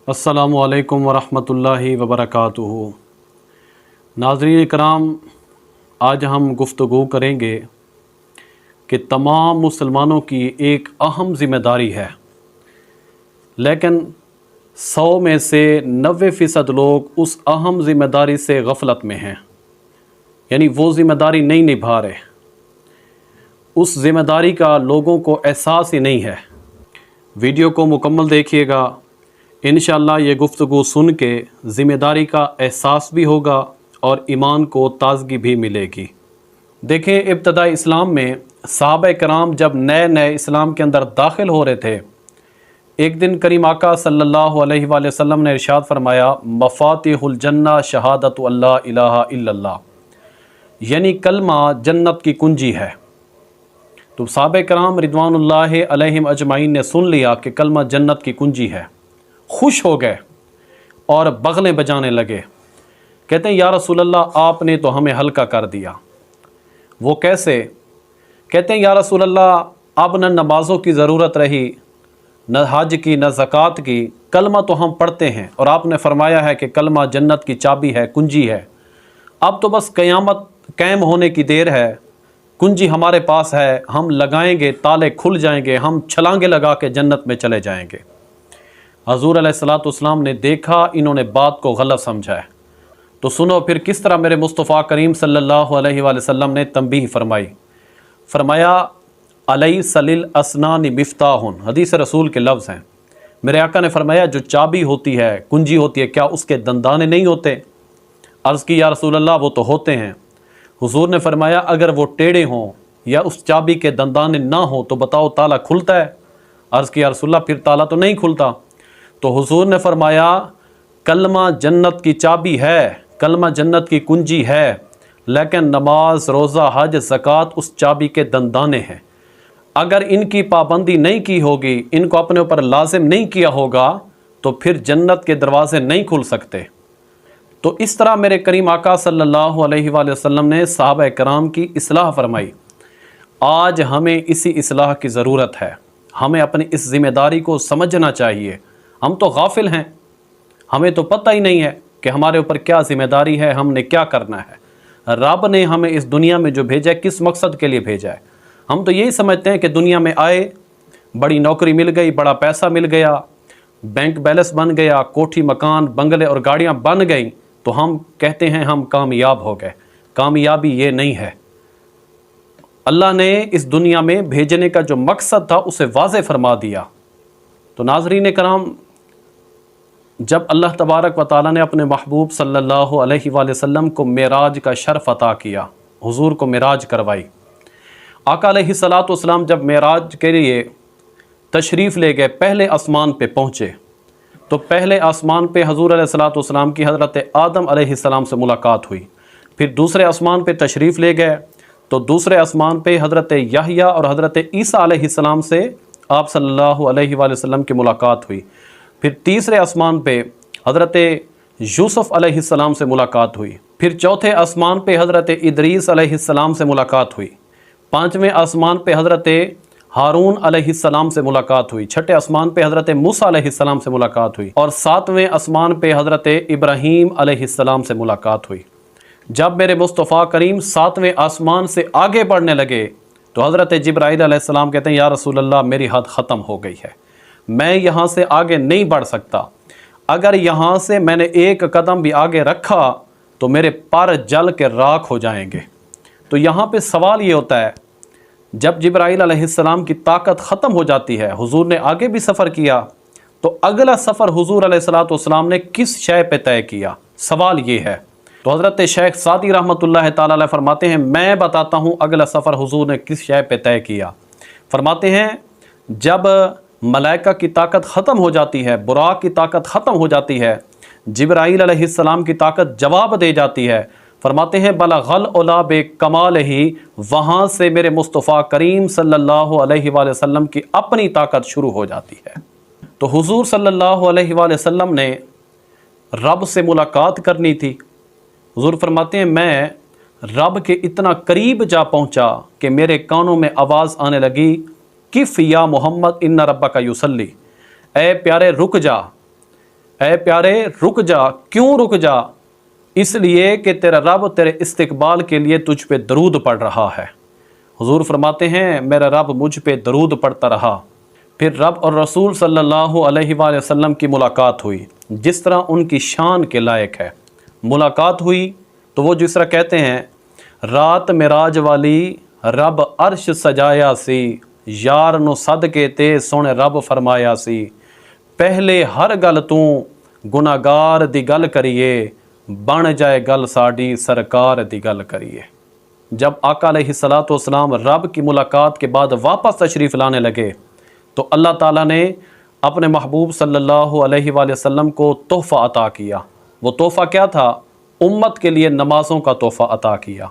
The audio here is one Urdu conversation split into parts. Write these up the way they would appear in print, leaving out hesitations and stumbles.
السلام علیکم ورحمۃ اللہ وبرکاتہ۔ ناظرین کرام، آج ہم گفتگو کریں گے کہ تمام مسلمانوں کی ایک اہم ذمہ داری ہے، لیکن 100 میں سے 90% لوگ اس اہم ذمہ داری سے غفلت میں ہیں، یعنی وہ ذمہ داری نہیں نبھا رہے، اس ذمہ داری کا لوگوں کو احساس ہی نہیں ہے۔ ویڈیو کو مکمل دیکھیے گا، انشاءاللہ یہ گفتگو سن کے ذمہ داری کا احساس بھی ہوگا اور ایمان کو تازگی بھی ملے گی۔ دیکھیں، ابتدائی اسلام میں صحابہ کرام جب نئے اسلام کے اندر داخل ہو رہے تھے، ایک دن کریم آقا صلی اللہ علیہ وآلہ وسلم نے ارشاد فرمایا، مفاتیح الجنہ شہادت اللہ الہ الا اللہ، یعنی کلمہ جنت کی کنجی ہے۔ تو صحابہ کرام رضوان اللہ علیہم اجمعین نے سن لیا کہ کلمہ جنت کی کنجی ہے، خوش ہو گئے اور بغلیں بجانے لگے، کہتے ہیں یا رسول اللہ آپ نے تو ہمیں ہلکا کر دیا۔ وہ کیسے؟ کہتے ہیں یا رسول اللہ اب نہ نمازوں کی ضرورت رہی، نہ حج کی، نہ زکوٰۃ کی، کلمہ تو ہم پڑھتے ہیں اور آپ نے فرمایا ہے کہ کلمہ جنت کی چابی ہے، کنجی ہے، اب تو بس قیامت قائم ہونے کی دیر ہے، کنجی ہمارے پاس ہے، ہم لگائیں گے، تالے کھل جائیں گے، ہم چھلانگے لگا کے جنت میں چلے جائیں گے۔ حضور علیہ السلام نے دیکھا انہوں نے بات کو غلط سمجھا ہے، تو سنو پھر کس طرح میرے مصطفیٰ کریم صلی اللہ علیہ وآلہ وسلم نے تنبیہ فرمائی۔ فرمایا علیس للاسنان مفتاح، حدیث رسول کے لفظ ہیں، میرے آقا نے فرمایا جو چابی ہوتی ہے، کنجی ہوتی ہے، کیا اس کے دندانے نہیں ہوتے؟ عرض کی یا رسول اللہ وہ تو ہوتے ہیں۔ حضور نے فرمایا اگر وہ ٹیڑھے ہوں یا اس چابی کے دندانے نہ ہوں تو بتاؤ تالا کھلتا ہے؟ عرض کی یا رسول اللہ پھر تالا تو نہیں کھلتا۔ تو حضور نے فرمایا کلمہ جنت کی چابی ہے، کلمہ جنت کی کنجی ہے، لیکن نماز، روزہ، حج، زکوٰۃ اس چابی کے دندانے ہیں۔ اگر ان کی پابندی نہیں کی ہوگی، ان کو اپنے اوپر لازم نہیں کیا ہوگا تو پھر جنت کے دروازے نہیں کھل سکتے۔ تو اس طرح میرے کریم آقا صلی اللہ علیہ وآلہ وسلم نے صحابہ کرام کی اصلاح فرمائی۔ آج ہمیں اسی اصلاح کی ضرورت ہے، ہمیں اپنی اس ذمہ داری کو سمجھنا چاہیے۔ ہم تو غافل ہیں، ہمیں تو پتہ ہی نہیں ہے کہ ہمارے اوپر کیا ذمہ داری ہے، ہم نے کیا کرنا ہے۔ رب نے ہمیں اس دنیا میں جو بھیجا ہے کس مقصد کے لیے بھیجا ہے؟ ہم تو یہی سمجھتے ہیں کہ دنیا میں آئے، بڑی نوکری مل گئی، بڑا پیسہ مل گیا، بینک بیلنس بن گیا، کوٹھی مکان بنگلے اور گاڑیاں بن گئیں تو ہم کہتے ہیں ہم کامیاب ہو گئے۔ کامیابی یہ نہیں ہے۔ اللہ نے اس دنیا میں بھیجنے کا جو مقصد تھا اسے واضح فرما دیا۔ تو ناظرین کرام، جب اللہ تبارک و تعالیٰ نے اپنے محبوب صلی اللہ علیہ وآلہ وسلم کو معراج کا شرف عطا کیا، حضور کو معراج کروائی، آقا علیہ السلام جب معراج کے لیے تشریف لے گئے، پہلے آسمان پہ پہنچے تو پہلے آسمان پہ حضور علیہ السلام کی حضرت آدم علیہ السلام سے ملاقات ہوئی۔ پھر دوسرے آسمان پہ تشریف لے گئے تو دوسرے آسمان پہ حضرت یحییٰ اور حضرت عیسیٰ علیہ السلام سے آپ صلی اللہ علیہ وآلہ وسلم کی ملاقات ہوئی۔ پھر تیسرے آسمان پہ حضرت یوسف علیہ السلام سے ملاقات ہوئی۔ پھر چوتھے آسمان پہ حضرت ادریس علیہ السلام سے ملاقات ہوئی۔ پانچویں آسمان پہ حضرت ہارون علیہ السلام سے ملاقات ہوئی۔ چھٹے آسمان پہ حضرت موسیٰ علیہ السلام سے ملاقات ہوئی، اور ساتویں آسمان پہ حضرت ابراہیم علیہ السلام سے ملاقات ہوئی۔ جب میرے مصطفیٰ کریم 7ویں آسمان سے آگے بڑھنے لگے تو حضرت جبرائیل علیہ السلام کہتے ہیں یا رسول اللہ میری حد ختم ہو گئی ہے، میں یہاں سے آگے نہیں بڑھ سکتا، اگر یہاں سے میں نے ایک قدم بھی آگے رکھا تو میرے پر جل کے راکھ ہو جائیں گے۔ تو یہاں پہ سوال یہ ہوتا ہے، جب جبرائیل علیہ السلام کی طاقت ختم ہو جاتی ہے، حضور نے آگے بھی سفر کیا، تو اگلا سفر حضور علیہ السلام نے کس شے پہ طے کیا؟ سوال یہ ہے۔ تو حضرت شیخ سعدی رحمۃ اللہ تعالی علیہ فرماتے ہیں میں بتاتا ہوں اگلا سفر حضور نے کس شے پہ طے کیا۔ فرماتے ہیں جب ملائکہ کی طاقت ختم ہو جاتی ہے، براق کی طاقت ختم ہو جاتی ہے، جبرائیل علیہ السلام کی طاقت جواب دے جاتی ہے، فرماتے ہیں بلغ العلا بکمالہ، وہاں سے میرے مصطفیٰ کریم صلی اللہ علیہ وآلہ وسلم کی اپنی طاقت شروع ہو جاتی ہے۔ تو حضور صلی اللہ علیہ وآلہ وسلم نے رب سے ملاقات کرنی تھی۔ حضور فرماتے ہیں میں رب کے اتنا قریب جا پہنچا کہ میرے کانوں میں آواز آنے لگی کف یا محمد ان ربک یصلی، اے پیارے رک جا، اے پیارے رک جا، کیوں رک جا؟ اس لیے کہ تیرا رب تیرے استقبال کے لیے تجھ پہ درود پڑھ رہا ہے۔ حضور فرماتے ہیں میرا رب مجھ پہ درود پڑھتا رہا۔ پھر رب اور رسول صلی اللہ علیہ وآلہ وسلم کی ملاقات ہوئی جس طرح ان کی شان کے لائق ہے۔ ملاقات ہوئی تو وہ جس طرح کہتے ہیں رات معراج والی رب عرش سجایا سی، یار نو صدقے تے سونے رب فرمایا سی، پہلے ہر گل تو گناہگار دی گل کریے، بن جائے گل ساڈی سرکار دی گل کریے۔ جب آقا علیہ الصلوۃ والسلام رب کی ملاقات کے بعد واپس تشریف لانے لگے تو اللہ تعالیٰ نے اپنے محبوب صلی اللہ علیہ وآلہ وسلم کو تحفہ عطا کیا۔ وہ تحفہ کیا تھا؟ امت کے لیے نمازوں کا تحفہ عطا کیا۔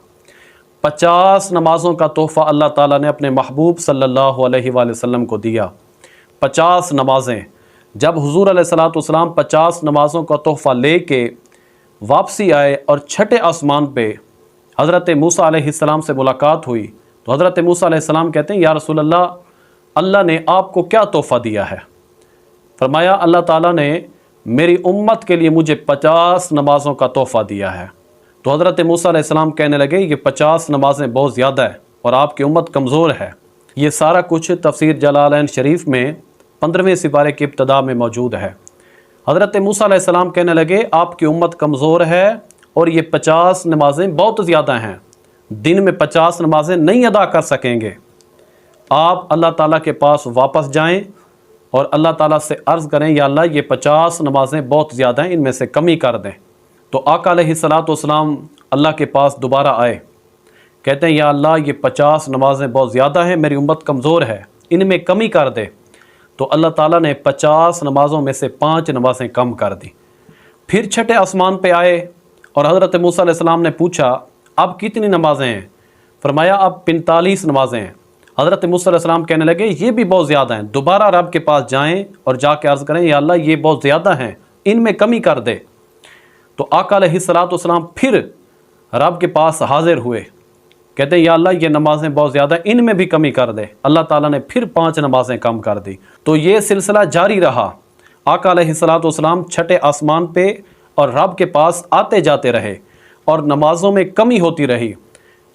50 نمازوں کا تحفہ اللہ تعالیٰ نے اپنے محبوب صلی اللہ علیہ وآلہ وسلم کو دیا۔ 50 نمازیں۔ جب حضور علیہ الصلوۃ والسلام 50 نمازوں کا تحفہ لے کے واپسی آئے اور چھٹے آسمان پہ حضرت موسیٰ علیہ السلام سے ملاقات ہوئی تو حضرت موسیٰ علیہ السلام کہتے ہیں یا رسول اللہ، اللہ نے آپ کو کیا تحفہ دیا ہے؟ فرمایا اللہ تعالیٰ نے میری امت کے لیے مجھے 50 نمازوں کا تحفہ دیا ہے۔ تو حضرت موسیٰ علیہ السلام کہنے لگے یہ 50 نمازیں بہت زیادہ ہے اور آپ کی امت کمزور ہے۔ یہ سارا کچھ تفسیر جلالین شریف میں 15ویں سپارے کی ابتدا میں موجود ہے۔ حضرت موسیٰ علیہ السلام کہنے لگے آپ کی امت کمزور ہے اور یہ 50 نمازیں بہت زیادہ ہیں، دن میں 50 نمازیں نہیں ادا کر سکیں گے۔ آپ اللہ تعالیٰ کے پاس واپس جائیں اور اللہ تعالیٰ سے عرض کریں یا اللہ یہ 50 نمازیں بہت زیادہ ہیں، ان میں سے کمی کر دیں۔ تو آقا علیہ الصلوۃ والسلام اللہ کے پاس دوبارہ آئے، کہتے ہیں یا اللہ یہ 50 نمازیں بہت زیادہ ہیں، میری امت کمزور ہے، ان میں کمی کر دے۔ تو اللہ تعالیٰ نے 50 نمازوں میں سے 5 نمازیں کم کر دی۔ پھر چھٹے آسمان پہ آئے اور حضرت موسیٰ علیہ السلام نے پوچھا اب کتنی نمازیں ہیں؟ فرمایا اب 45 نمازیں ہیں۔ حضرت موسیٰ علیہ السلام کہنے لگے یہ بھی بہت زیادہ ہیں، دوبارہ رب کے پاس جائیں اور جا کے عرض کریں یا اللہ یہ بہت زیادہ ہیں، ان میں کمی کر دے۔ تو آقا علیہ الصلوۃ والسلام پھر رب کے پاس حاضر ہوئے، کہتے ہیں یا اللہ یہ نمازیں بہت زیادہ ہیں، ان میں بھی کمی کر دے۔ اللہ تعالیٰ نے پھر 5 نمازیں کم کر دی۔ تو یہ سلسلہ جاری رہا۔ آقا علیہ الصلوۃ والسلام چھٹے آسمان پہ اور رب کے پاس آتے جاتے رہے اور نمازوں میں کمی ہوتی رہی،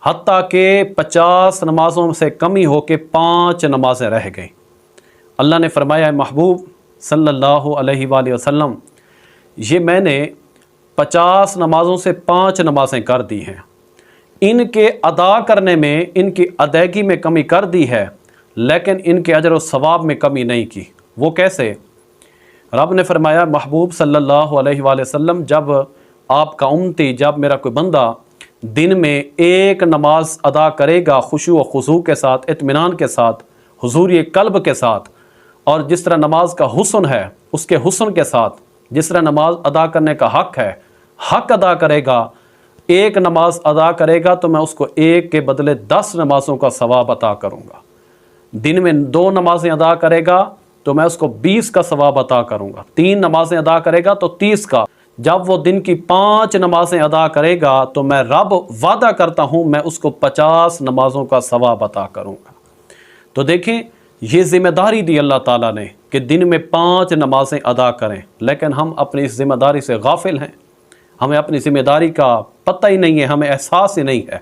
حتیٰ کہ 50 نمازوں سے کمی ہو کے 5 نمازیں رہ گئیں۔ اللہ نے فرمایا محبوب صلی اللہ علیہ وآلہ وسلم یہ میں نے 50 نمازوں سے 5 نمازیں کر دی ہیں، ان کے ادا کرنے میں، ان کی ادائیگی میں کمی کر دی ہے، لیکن ان کے اجر و ثواب میں کمی نہیں کی۔ وہ کیسے؟ رب نے فرمایا محبوب صلی اللہ علیہ وآلہ وسلم جب آپ کا امتی، جب میرا کوئی بندہ دن میں ایک نماز ادا کرے گا خشوع و خضوع کے ساتھ، اطمینان کے ساتھ، حضوری قلب کے ساتھ، اور جس طرح نماز کا حسن ہے اس کے حسن کے ساتھ، جس طرح نماز ادا کرنے کا حق ہے، حق ادا کرے گا، ایک نماز ادا کرے گا تو میں اس کو ایک کے بدلے 10 نمازوں کا ثواب عطا کروں گا۔ دن میں 2 نمازیں ادا کرے گا تو میں اس کو 20 کا ثواب عطا کروں گا۔ 3 نمازیں ادا کرے گا تو 30 کا۔ جب وہ دن کی 5 نمازیں ادا کرے گا تو میں رب وعدہ کرتا ہوں میں اس کو 50 نمازوں کا ثواب عطا کروں گا۔ تو دیکھیں یہ ذمہ داری دی اللہ تعالیٰ نے کہ دن میں 5 نمازیں ادا کریں، لیکن ہم اپنی اس ذمہ داری سے غافل ہیں، ہمیں اپنی ذمہ داری کا پتہ ہی نہیں ہے، ہمیں احساس ہی نہیں ہے۔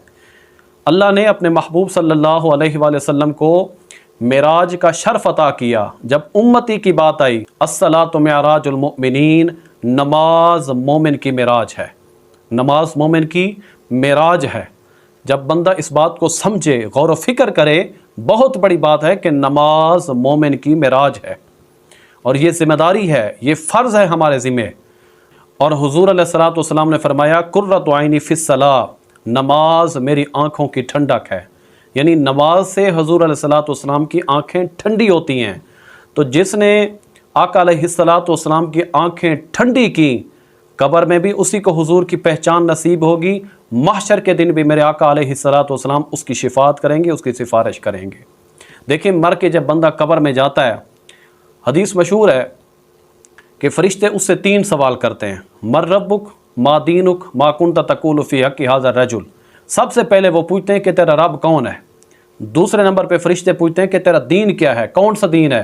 اللہ نے اپنے محبوب صلی اللہ علیہ وآلہ وسلم کو معراج کا شرف عطا کیا۔ جب امتی کی بات آئی، الصلاۃ معراج المؤمنین، نماز مومن کی معراج ہے، نماز مومن کی معراج ہے۔ جب بندہ اس بات کو سمجھے، غور و فکر کرے، بہت بڑی بات ہے کہ نماز مومن کی معراج ہے، اور یہ ذمہ داری ہے، یہ فرض ہے ہمارے ذمہ۔ اور حضور علیہ الصلوۃ والسلام نے فرمایا قرۃ عینی فی الصلاۃ، نماز میری آنکھوں کی ٹھنڈک ہے، یعنی نماز سے حضور علیہ الصلوۃ والسلام کی آنکھیں ٹھنڈی ہوتی ہیں۔ تو جس نے آقا علیہ الصلوۃ والسلام کی آنکھیں ٹھنڈی کی، قبر میں بھی اسی کو حضور کی پہچان نصیب ہوگی، محشر کے دن بھی میرے آقا علیہ الصلوۃ والسلام اس کی شفاعت کریں گے، اس کی سفارش کریں گے۔ دیکھیں مر کے جب بندہ قبر میں جاتا ہے، حدیث مشہور ہے کہ فرشتے اس سے 3 سوال کرتے ہیں، مر ربک، ما دینک، ما کنت تقول فی حق ھذا الرجل۔ سب سے پہلے وہ پوچھتے ہیں کہ تیرا رب کون ہے، دوسرے نمبر پہ فرشتے پوچھتے ہیں کہ تیرا دین کیا ہے، کون سا دین ہے،